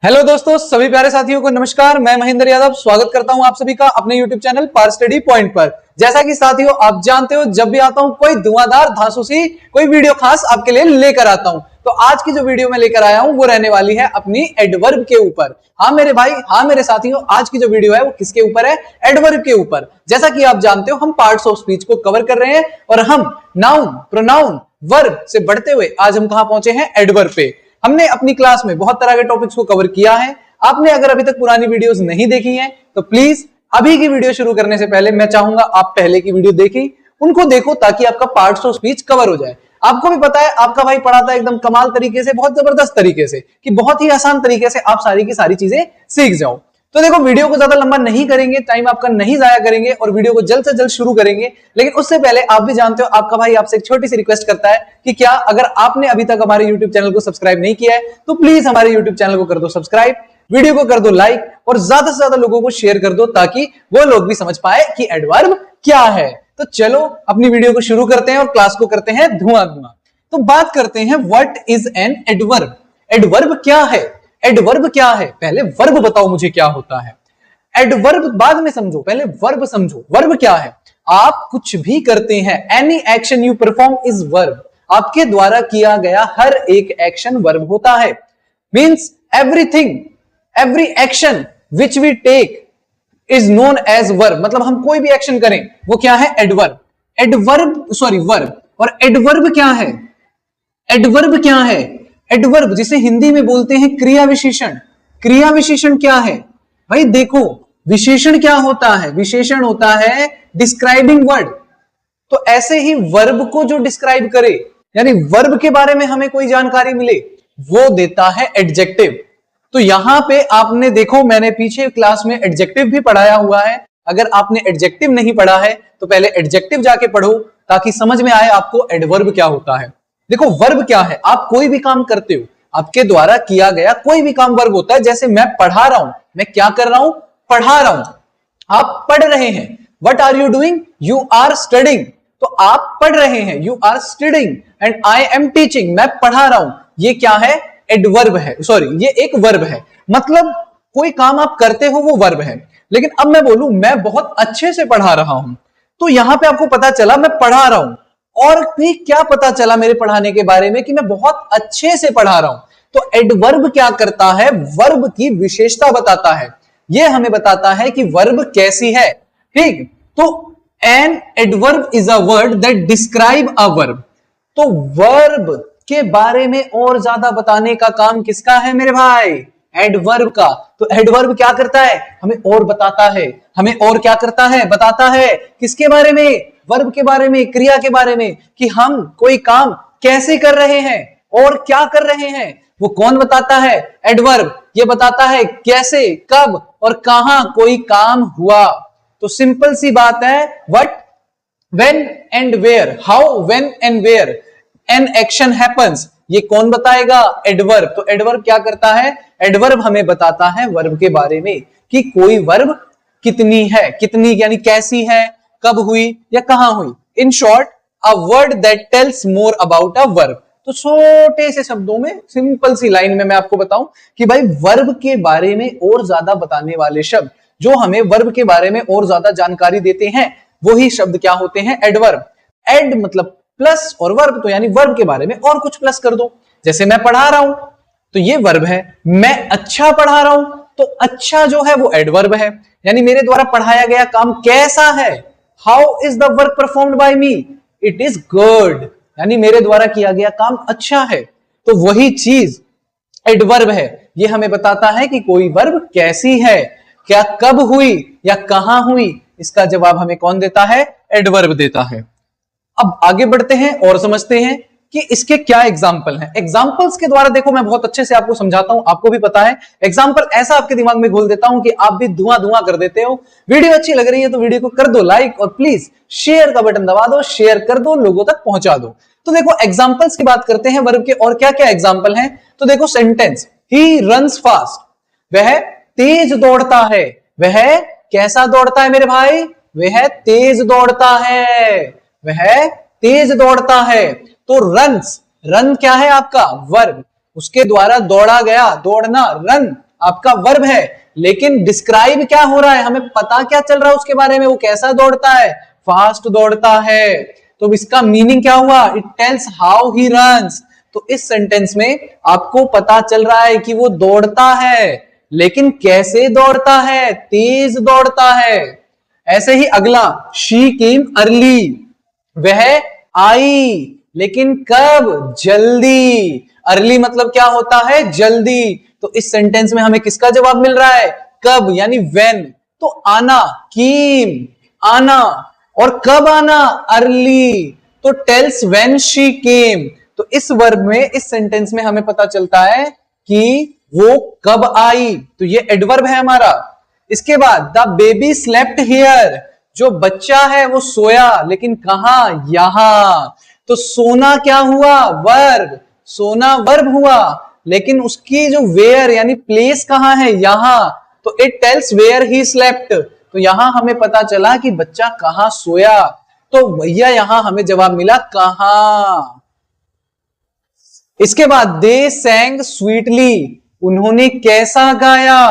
Hello दोस्तों, सभी प्यारे साथियों को नमस्कार। मैं महेंद्र यादव स्वागत करता हूं आप सभी का अपने यूट्यूब चैनल पार स्टडी पॉइंट पर। जैसा कि साथियों आप जानते हो, जब भी आता हूं कोई धुआंधार धांसू सी कोई वीडियो खास आपके लिए लेकर आता हूं। तो आज की जो वीडियो मैं लेकर आया हूं वो रहने वाली है अपनी एडवर्ब के ऊपर। हाँ मेरे भाई, हाँ मेरे साथियों, आज की जो वीडियो है वो किसके ऊपर है? एडवर्ब के ऊपर। जैसा कि आप जानते हो, हम पार्ट्स ऑफ स्पीच को कवर कर रहे हैं और हम नाउन, प्रोनाउन, वर्ब से बढ़ते हुए आज हम कहां पहुंचे हैं? एडवर्ब पे। हमने अपनी क्लास में बहुत तरह के टॉपिक्स को कवर किया है। आपने अगर अभी तक पुरानी वीडियोस नहीं देखी हैं तो प्लीज अभी की वीडियो शुरू करने से पहले मैं चाहूंगा आप पहले की वीडियो देखें, उनको देखो ताकि आपका पार्ट्स ऑफ स्पीच कवर हो जाए। आपको भी पता है आपका भाई पढ़ाता है एकदम कमाल तरीके से, बहुत जबरदस्त तरीके से, कि बहुत ही आसान तरीके से आप सारी की सारी चीजें सीख जाओ। तो देखो, वीडियो को ज्यादा लंबा नहीं करेंगे, टाइम आपका नहीं जाया करेंगे और वीडियो को जल्द से जल्द शुरू करेंगे। लेकिन उससे पहले आप भी जानते हो, आपका भाई आपसे एक छोटी सी रिक्वेस्ट करता है कि क्या अगर आपने अभी तक हमारे YouTube चैनल को सब्सक्राइब नहीं किया है तो प्लीज हमारे YouTube चैनल को कर दो सब्सक्राइब, वीडियो को कर दो लाइक और ज्यादा से ज्यादा लोगों को शेयर कर दो ताकि वो लोग भी समझ पाए कि एडवर्ब क्या है। तो चलो अपनी वीडियो को शुरू करते हैं और क्लास को करते हैं धुआं धुआं। तो बात करते हैं what is an adverb. Adverb क्या है? एडवर्ब क्या है? पहले वर्ब बताओ मुझे क्या होता है। एडवर्ब बाद में समझो, पहले वर्ब समझो। वर्ब क्या है? आप कुछ भी करते हैं, any action you perform is verb. आपके द्वारा किया गया हर एक एक्शन वर्ब होता है। Means everything, every action which we take is known as verb. मतलब हम कोई भी एक्शन करें वो क्या है? एडवर्ब। Adverb sorry verb. और एडवर्ब क्या है? एडवर्ब क्या है? एडवर्ब जिसे हिंदी में बोलते हैं क्रिया विशेषण। क्रिया विशेषण क्या है भाई? देखो, विशेषण क्या होता है? विशेषण होता है डिस्क्राइबिंग वर्ड। तो ऐसे ही वर्ब को जो डिस्क्राइब करे, यानी वर्ब के बारे में हमें कोई जानकारी मिले, वो देता है एडजेक्टिव। तो यहां पे आपने देखो, मैंने पीछे क्लास में एडजेक्टिव भी पढ़ाया हुआ है। अगर आपने एडजेक्टिव नहीं पढ़ा है तो पहले एडजेक्टिव जाके पढ़ो ताकि समझ में आए आपको एडवर्ब क्या होता है। देखो, वर्ब क्या है? आप कोई भी काम करते हो, आपके द्वारा किया गया कोई भी काम वर्ब होता है। जैसे मैं पढ़ा रहा हूं, मैं क्या कर रहा हूं? पढ़ा रहा हूं। आप पढ़ रहे हैं, what are you doing? You are studying. तो आप पढ़ रहे हैं, you are studying, and I am teaching, मैं पढ़ा रहा हूं। ये क्या है? एडवर्ब है, सॉरी ये एक वर्ब है। मतलब कोई काम आप करते हो वो वर्ब है। लेकिन अब मैं बोलूं मैं बहुत अच्छे से पढ़ा रहा हूं, तो यहां पे आपको पता चला मैं पढ़ा रहा हूं। और भी क्या पता चला मेरे पढ़ाने के बारे में? कि मैं बहुत अच्छे से पढ़ा रहा हूं। तो एडवर्ब क्या करता है? वर्ब की विशेषता बताता है। यह हमें बताता है कि वर्ब कैसी है। ठीक, तो an adverb is a word that describe a verb. तो वर्ब के बारे में और ज्यादा बताने का काम किसका है मेरे भाई? एडवर्ब का। तो एडवर्ब क्या करता है? हमें और बताता है। हमें और क्या करता है? बताता है। किसके बारे में? वर्ब के बारे में, क्रिया के बारे में, कि हम कोई काम कैसे कर रहे हैं और क्या कर रहे हैं। वो कौन बताता है? एडवर्ब। ये बताता है कैसे, कब और कहां कोई काम हुआ। तो सिंपल सी बात है, what, when and where, how, when and where an action happens. ये कौन बताएगा? एडवर्ब। तो एडवर्ब क्या करता है? एडवर्ब हमें बताता है वर्ब के बारे में कि कोई वर्ब कितनी है, कितनी यानी कैसी है, कब हुई या कहां हुई। In short, a word that tells more about a verb. तो छोटे से शब्दों में, सिंपल सी लाइन में मैं आपको बताऊं कि भाई वर्ब के बारे में और ज्यादा बताने वाले शब्द, जो हमें वर्ब के बारे में और ज्यादा जानकारी देते हैं, वही शब्द क्या होते हैं? एडवर्ब। एड मतलब प्लस और वर्ब, तो यानी वर्ब के बारे में और कुछ प्लस कर दो। जैसे मैं पढ़ा रहा हूं तो ये वर्ब है। मैं अच्छा पढ़ा रहा हूं तो अच्छा जो है वो एडवर्ब है। यानी मेरे द्वारा पढ़ाया गया काम कैसा है? How is the work performed by me? It is good. यानी मेरे द्वारा किया गया काम अच्छा है। तो वही चीज एडवर्ब है। ये हमें बताता है कि कोई वर्ब कैसी है, क्या कब हुई या कहां हुई। इसका जवाब हमें कौन देता है? एडवर्ब देता है। अब आगे बढ़ते हैं और समझते हैं कि इसके क्या एग्जाम्पल हैं। एग्जाम्पल्स के द्वारा देखो मैं बहुत अच्छे से आपको समझाता हूं, आपको भी पता है। एग्जाम्पल ऐसा आपके दिमाग में घोल देता हूं कि आप भी धुआं धुआं कर देते हो। वीडियो अच्छी लग रही है तो वीडियो को कर दो लाइक और प्लीज शेयर का बटन दबा दो, शेयर कर दो, लोगों तक पहुंचा दो। तो देखो एग्जाम्पल्स की बात करते हैं वर्ब के, और क्या क्या एग्जाम्पल हैं। तो देखो सेंटेंस, ही रन्स फास्ट, वह तेज दौड़ता है। वह कैसा दौड़ता है मेरे भाई? वह तेज दौड़ता है। वह तेज दौड़ता है। तो रन्स, रन क्या है आपका? वर्ब। उसके द्वारा दौड़ा गया, दौड़ना, रन आपका वर्ब है, लेकिन डिस्क्राइब क्या हो रहा है, हमें पता क्या चल रहा है उसके बारे में, वो कैसा दौड़ता है, फास्ट दौड़ता है। तो इसका मीनिंग क्या हुआ, it tells how he runs. तो इस सेंटेंस में आपको पता चल रहा है कि वो दौड़ता है, लेकिन कैसे दौड़ता है, तेज दौड़ता है। ऐसे ही अगला, शी केम अर्ली, वह आई, लेकिन कब, जल्दी। अर्ली मतलब क्या होता है, जल्दी। तो इस सेंटेंस में हमें किसका जवाब मिल रहा है, कब यानी व्हेन। तो आना, कीम, आना, और कब आना, अर्ली। तो टेल्स व्हेन शी केम। तो इस वर्ब में, इस सेंटेंस में हमें पता चलता है कि वो कब आई, तो ये एडवर्ब है हमारा। इसके बाद द बेबी स्लेप्ट हियर, जो बच्चा है वो सोया, लेकिन कहां, यहां। तो सोना क्या हुआ, वर्ब, सोना वर्ब हुआ, लेकिन उसकी जो वेयर यानी प्लेस कहां है, यहां। तो it tells where he slept. तो यहां हमें पता चला कि बच्चा कहां सोया। तो भैया यहां हमें जवाब मिला कहां। इसके बाद दे सैंग स्वीटली, उन्होंने कैसा गाया,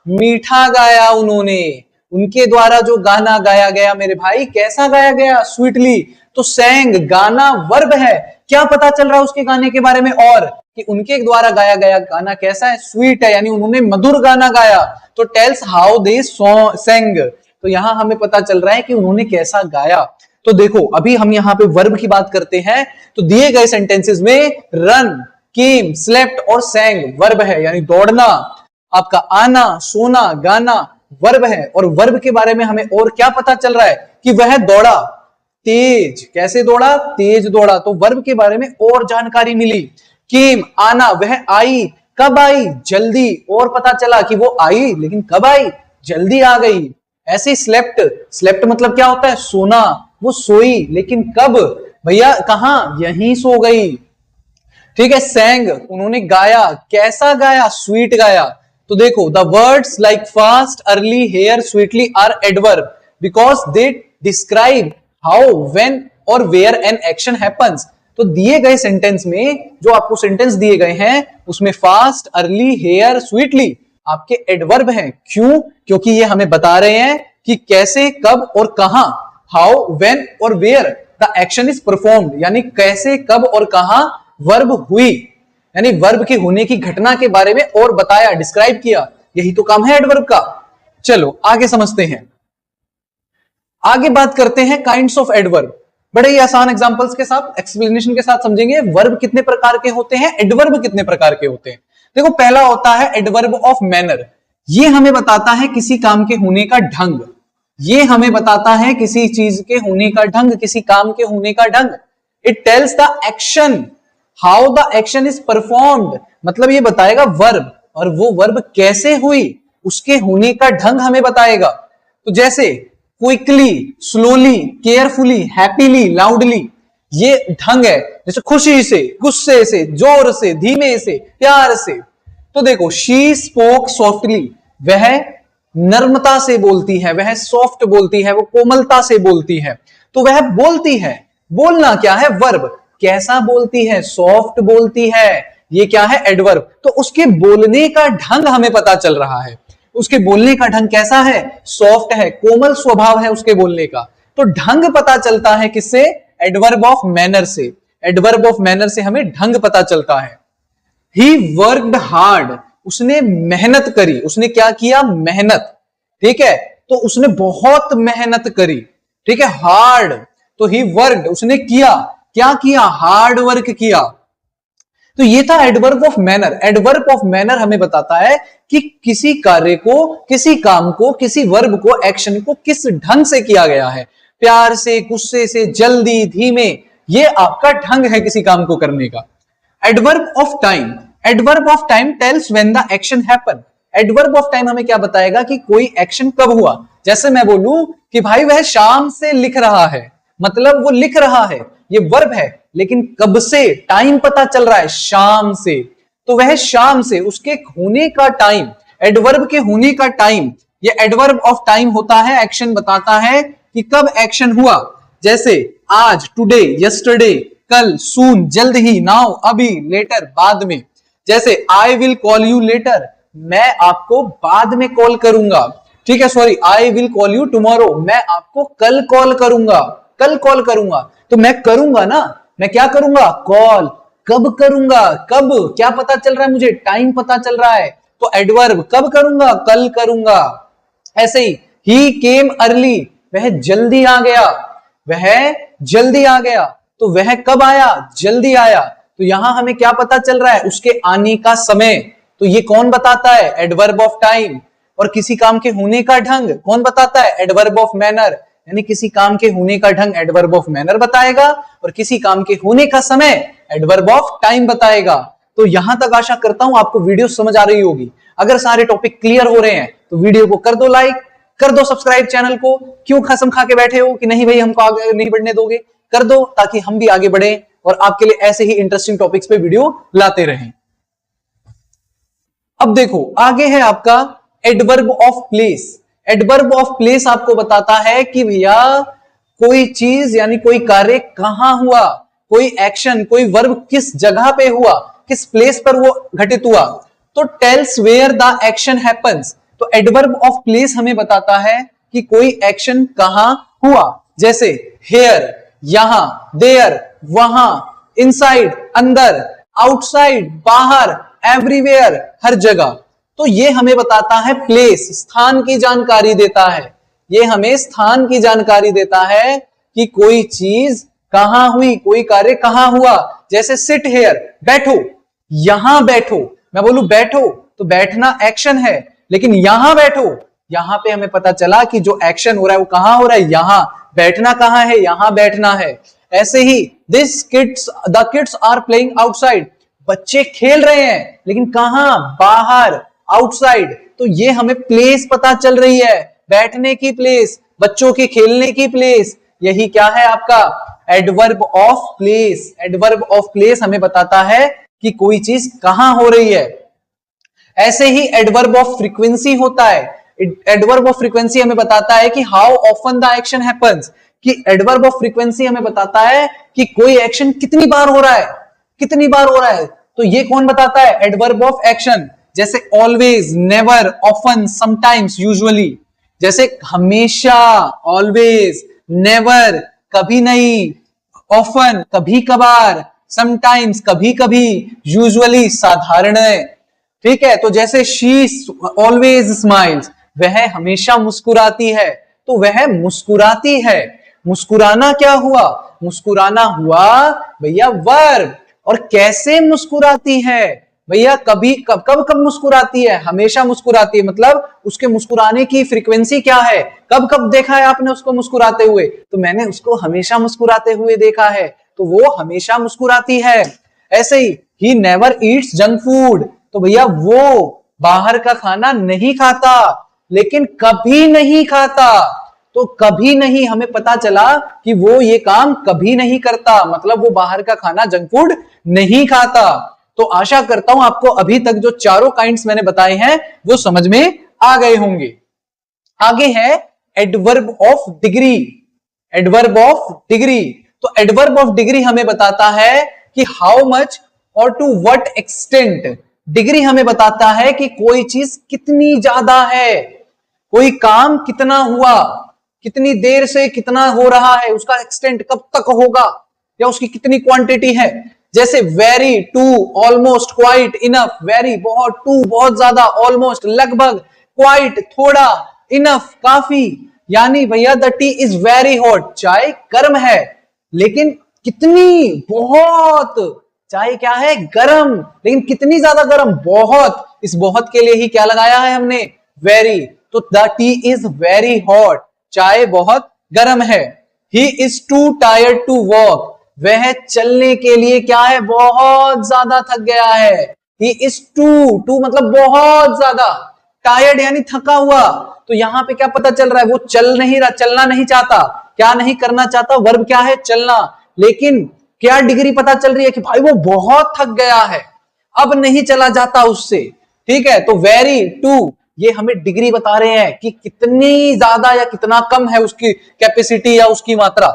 मीठा गाया उन्होंने। उनके द्वारा जो गाना गाया गया मेरे भाई, कैसा गाया गया, स्वीटली। तो सैंग गाना वर्ब है, क्या पता चल रहा है उसके गाने के बारे में, और कि उनके द्वारा गाया गया गाना कैसा है, स्वीट है, यानी उन्होंने मधुर गाना गाया। तो टेल्स हाउ दे सेंग। तो यहां हमें पता चल रहा है कि उन्होंने कैसा गाया। तो देखो अभी हम यहां पे वर्ब की बात करते हैं, तो दिए गए सेंटेंसेस में रन, केम, स्लेप्ट और सैंग वर्ब है, यानी दौड़ना। आपका आना, सोना, गाना वर्ब है, और वर्ब के बारे में हमें और क्या पता चल रहा है कि वह दौड़ा, तेज, कैसे दौड़ा, तेज दौड़ा। तो वर्ब के बारे में और जानकारी मिली। केम, आना, वह आई, कब आई, जल्दी, और पता चला कि वो आई, लेकिन कब आई, जल्दी आ गई। ऐसे स्लेप्ट, स्लेप्ट मतलब क्या होता है, सोना, वो सोई, लेकिन कब, भैया कहां, यहीं सो गई। ठीक है। सैंग, उन्होंने गाया, कैसा गाया, स्वीट गाया। तो देखो the words like fast, early, here, sweetly are adverb because they describe how, when और वेयर एन एक्शन हैपेंस। तो दिए गए सेंटेंस में, जो आपको सेंटेंस दिए गए हैं, उसमें फास्ट, अर्ली, हेयर, स्वीटली आपके एडवर्ब हैं। क्यों, क्योंकि ये हमें बता रहे हैं कि कैसे, कब और कहां, हाउ, व्हेन और where the action is performed, यानी कैसे, कब और कहां वर्ब हुई, यानी वर्ब के होने की घटना के बारे में और बताया, डिस्क्राइब किया। यही तो काम है एडवर्ब का। चलो आगे समझते हैं। आगे बात करते हैं काइंड्स ऑफ एडवर्ब। बड़े ही आसान एग्जांपल्स के साथ, एक्सप्लेनेशन के साथ समझेंगे वर्ब कितने प्रकार के होते हैं, एडवर्ब कितने प्रकार के होते हैं। देखो पहला होता है एडवर्ब ऑफ मैनर। ये हमें बताता है किसी काम के होने का ढंग, ये हमें बताता है किसी चीज के होने का ढंग, किसी काम के होने का ढंग। It tells the action how the action is performed, मतलब ये बताएगा वर्ब, और वो वर्ब कैसे हुई, उसके होने का ढंग हमें बताएगा। तो जैसे quickly, slowly, carefully, happily, loudly, ये ढंग है। जैसे खुशी से, गुस्से से, जोर से, धीमे से, प्यार से। तो देखो शी स्पोक सॉफ्टली, वह नर्मता से बोलती है, वह सॉफ्ट बोलती है, वो कोमलता से बोलती है। तो वह बोलती है, बोलना क्या है, वर्ब, कैसा बोलती है, सॉफ्ट बोलती है, ये क्या है, एडवर्ब। तो उसके बोलने का ढंग हमें पता चल रहा है, उसके बोलने का ढंग कैसा है, सॉफ्ट है, कोमल स्वभाव है उसके बोलने का। तो ढंग पता चलता है किससे, एडवर्ब ऑफ मैनर से। एडवर्ब ऑफ मैनर से हमें ढंग पता चलता है। ही वर्कड हार्ड, उसने मेहनत करी, उसने क्या किया, मेहनत। ठीक है, तो उसने बहुत मेहनत करी। ठीक है, हार्ड, तो ही वर्कड, उसने किया, क्या किया, हार्ड वर्क किया। तो ये था adverb of manner. Adverb of manner हमें बताता है कि किसी कार्य को, किसी काम को, किसी वर्ब को, एक्शन को किस ढंग से किया गया है, प्यार से, गुस्से से, जल्दी, धीमे, ये आपका ढंग है किसी काम को करने का। Adverb of time, adverb of time tells when the action happen. Adverb of time हमें क्या बताएगा कि कोई एक्शन कब हुआ। जैसे मैं बोलूं कि भाई वह शाम से लिख रहा है, मतलब वो लिख रहा है, ये वर्ब है, लेकिन कब से, टाइम पता चल रहा है, शाम से। तो वह शाम से, उसके होने का टाइम, एडवर्ब के होने का टाइम, ये एडवर्ब ऑफ टाइम होता है, एक्शन बताता है कि कब एक्शन हुआ। जैसे आज, टुडे, यस्टरडे, कल, सून, जल्द ही, नाउ, अभी, लेटर, बाद में। जैसे I will call you later, मैं आपको बाद में कॉल करूंगा, ठीक है, sorry, I will call you tomorrow, मैं आपको कल कॉल करूंगा, कल कॉल करूंगा। तो मैं करूंगा ना, मैं क्या करूंगा, कॉल। कब करूंगा, कब, क्या पता चल रहा है मुझे, टाइम पता चल रहा है, तो एडवर्ब, कब करूंगा, कल करूंगा। ऐसे ही केम अर्ली, वह जल्दी आ गया, वह जल्दी आ गया, तो वह कब आया, जल्दी आया। तो यहां हमें क्या पता चल रहा है, उसके आने का समय। तो ये कौन बताता है, एडवर्ब ऑफ टाइम। और किसी काम के होने का ढंग कौन बताता है, एडवर्ब ऑफ मैनर, यानी किसी काम के होने का ढंग एडवर्ब ऑफ मैनर बताएगा, और किसी काम के होने का समय एडवर्ब ऑफ टाइम बताएगा। तो यहां तक आशा करता हूं आपको वीडियो समझ आ रही होगी। अगर सारे टॉपिक क्लियर हो रहे हैं तो वीडियो को कर दो लाइक, कर दो सब्सक्राइब चैनल को। क्यों कसम खा के बैठे हो कि नहीं भाई हमको आगे नहीं बढ़ने दोगे, कर दो ताकि हम भी आगे बढ़े और आपके लिए ऐसे ही इंटरेस्टिंग टॉपिक्स पे वीडियो लाते रहें। अब देखो आगे है आपका adverb of place. Adverb of place आपको बताता है कि भैया कोई चीज यानी कोई कार्य कहां हुआ, कोई एक्शन, कोई वर्ब किस जगह पे हुआ, किस प्लेस पर वो घटित हुआ। तो tells where the action happens. तो एडवर्ब ऑफ प्लेस हमें बताता है कि कोई एक्शन कहां हुआ, जैसे हेयर, यहां, देयर, वहां, इनसाइड, अंदर, आउटसाइड, बाहर, एवरीवेयर, हर जगह। तो ये हमें बताता है प्लेस, स्थान की जानकारी देता है। ये हमें स्थान की जानकारी देता है कि कोई चीज कहां हुई, कोई कार्य कहां हुआ। जैसे सिट हेयर, बैठो, यहां बैठो। मैं बोलूं बैठो तो बैठना एक्शन है, लेकिन यहां बैठो, यहां पे हमें पता चला कि जो एक्शन हो रहा है वो कहां हो रहा है, यहां। बैठना कहां है, यहां बैठना है। ऐसे ही the kids are playing outside, बच्चे खेल रहे हैं, लेकिन कहां, बाहर, आउटसाइड। तो ये हमें प्लेस पता चल रही है, बैठने की प्लेस, बच्चों के खेलने की प्लेस। यही क्या है आपका adverb of place. Adverb of place हमें बताता है कि कोई चीज कहां हो रही है। ऐसे ही एडवर्ब ऑफ फ्रीक्वेंसी होता है। एडवर्ब ऑफ फ्रीक्वेंसी हमें बताता है कि how often the action happens, कि एडवर्ब ऑफ फ्रीक्वेंसी हमें बताता है कि कोई एक्शन कितनी बार हो रहा है, कितनी बार हो रहा है। तो ये कौन बताता है, एडवर्ब ऑफ एक्शन। जैसे always, never, often, sometimes, usually. जैसे हमेशा, ऑलवेज, नेवर, कभी नहीं, ऑफन, कभी कभार, समटाइम्स, कभी कभी, यूजुअली, साधारण। ठीक है, तो जैसे शी ऑलवेज स्माइल्स, वह हमेशा मुस्कुराती है। तो वह मुस्कुराती है। मुस्कुराना क्या हुआ, मुस्कुराना हुआ भैया वर्ब। और कैसे मुस्कुराती है भैया, कभी कब कब कब मुस्कुराती है, हमेशा मुस्कुराती है। मतलब उसके मुस्कुराने की फ्रीक्वेंसी क्या है, कब कब देखा है आपने उसको मुस्कुराते हुए, तो मैंने उसको हमेशा मुस्कुराते हुए देखा है, तो वो हमेशा मुस्कुराती है। ऐसे he never Yeats junk food, तो भैया वो बाहर का खाना नहीं खाता, लेकिन कभी नहीं खाता। तो कभी नहीं, हमें पता चला कि वो ये काम कभी नहीं करता, मतलब वो बाहर का खाना, जंक फूड नहीं खाता। तो आशा करता हूं आपको अभी तक जो चारों काइंड्स मैंने बताए हैं वो समझ में आ गए होंगे। आगे है adverb of degree. Adverb of degree, तो एडवर्ब ऑफ डिग्री हमें बताता है कि हाउ मच और टू व्हाट एक्सटेंट। डिग्री हमें बताता है कि कोई चीज कितनी ज्यादा है, कोई काम कितना हुआ, कितनी देर से कितना हो रहा है, उसका एक्सटेंट कब तक होगा, या उसकी कितनी क्वांटिटी है। जैसे very, too, almost, quite, enough. Very बहुत, टू बहुत ज्यादा, ऑलमोस्ट लगभग, क्वाइट थोड़ा, इनफ काफी। यानी भैया the tea is very hot, चाय गर्म है, लेकिन कितनी, बहुत। चाय क्या है, गर्म, लेकिन कितनी ज्यादा गर्म, बहुत। इस बहुत के लिए ही क्या लगाया है हमने, वेरी। तो the tea is very hot, चाय बहुत गर्म है। He is too tired to walk, वह चलने के लिए क्या है, बहुत ज्यादा थक गया है। ही इज टू मतलब बहुत ज्यादा, टायर्ड यानी थका हुआ। तो यहां पे क्या पता चल रहा है, वो चल नहीं रहा, चलना नहीं चाहता। क्या नहीं करना चाहता, वर्ब क्या है, चलना। लेकिन क्या डिग्री पता चल रही है कि भाई वो बहुत थक गया है, अब नहीं चला जाता उससे। ठीक है, तो वेरी, टू, ये हमें डिग्री बता रहे हैं कि कितनी ज्यादा या कितना कम है उसकी कैपेसिटी या उसकी मात्रा।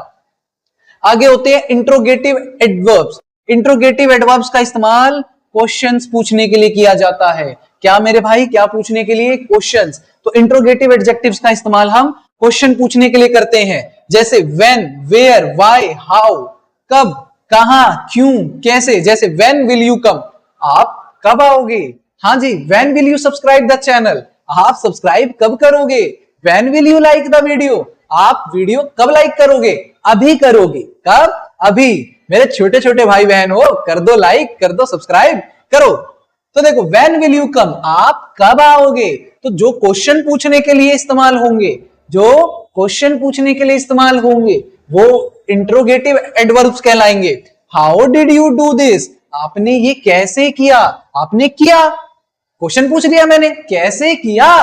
आगे होते हैं इंट्रोगेटिव एडवर्ब्स। इंट्रोगेटिव एडवर्ब्स का इस्तेमाल क्वेश्चंस पूछने के लिए किया जाता है। क्या मेरे भाई, क्या पूछने के लिए? क्वेश्चंस। तो इंट्रोगेटिव एडजेक्टिव्स का इस्तेमाल हम क्वेश्चन पूछने के लिए करते हैं, जैसे व्हेन, वेयर, व्हाई, हाउ, कब, कहां, क्यों, कैसे। जैसे व्हेन विल यू कम, आप कब आओगे? हाँ जी। When will you subscribe the channel, आप सब्सक्राइब कब करोगे? When will you like the video, आप वीडियो कब लाइक करोगे? अभी करोगे। कब? अभी। मेरे छोटे छोटे भाई बहन हो, कर दो लाइक, कर दो सब्सक्राइब, करो। तो देखो, व्हेन विल यू कम, आप कब आओगे? तो जो क्वेश्चन पूछने के लिए इस्तेमाल होंगे, जो क्वेश्चन पूछने के लिए इस्तेमाल होंगे, वो इंट्रोगेटिव एडवर्ब्स कहलाएंगे। How did you do this, आपने ये कैसे किया? आपने किया, क्वेश्चन पूछ लिया मैंने, कैसे किया?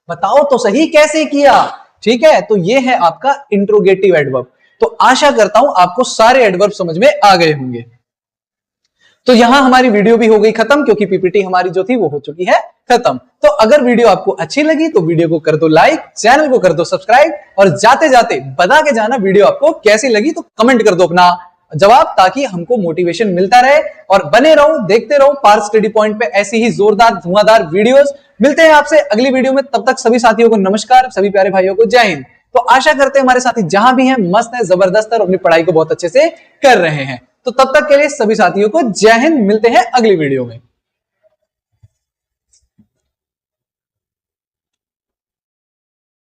बताओ तो सही कैसे किया। ठीक है, तो ये है आपका इंट्रोगेटिव एडवर्ब। तो आशा करता हूं आपको सारे एडवर्ब समझ में आ गए होंगे। तो यहां हमारी वीडियो भी हो गई खत्म, क्योंकि पीपीटी हमारी जो थी वो हो चुकी है खत्म। तो अगर वीडियो आपको अच्छी लगी तो वीडियो को कर दो लाइक, चैनल को कर दो सब्सक्राइब, और जाते जाते बता के जाना वीडियो आपको कैसी लगी। तो कमेंट कर दो अपना जवाब, ताकि हमको मोटिवेशन मिलता रहे। और बने रहो, देखते रहो पार्स स्टडी पॉइंट पे ऐसी ही जोरदार धुआंधार वीडियोस। मिलते हैं आपसे अगली वीडियो में, तब तक सभी साथियों को नमस्कार, सभी प्यारे भाइयों को जय हिंद। तो आशा करते हैं हमारे साथी जहां भी हैं मस्त है, जबरदस्त है और अपनी पढ़ाई को बहुत अच्छे से कर रहे हैं। तो तब तक के लिए सभी साथियों को जय हिंद। मिलते हैं अगली वीडियो में।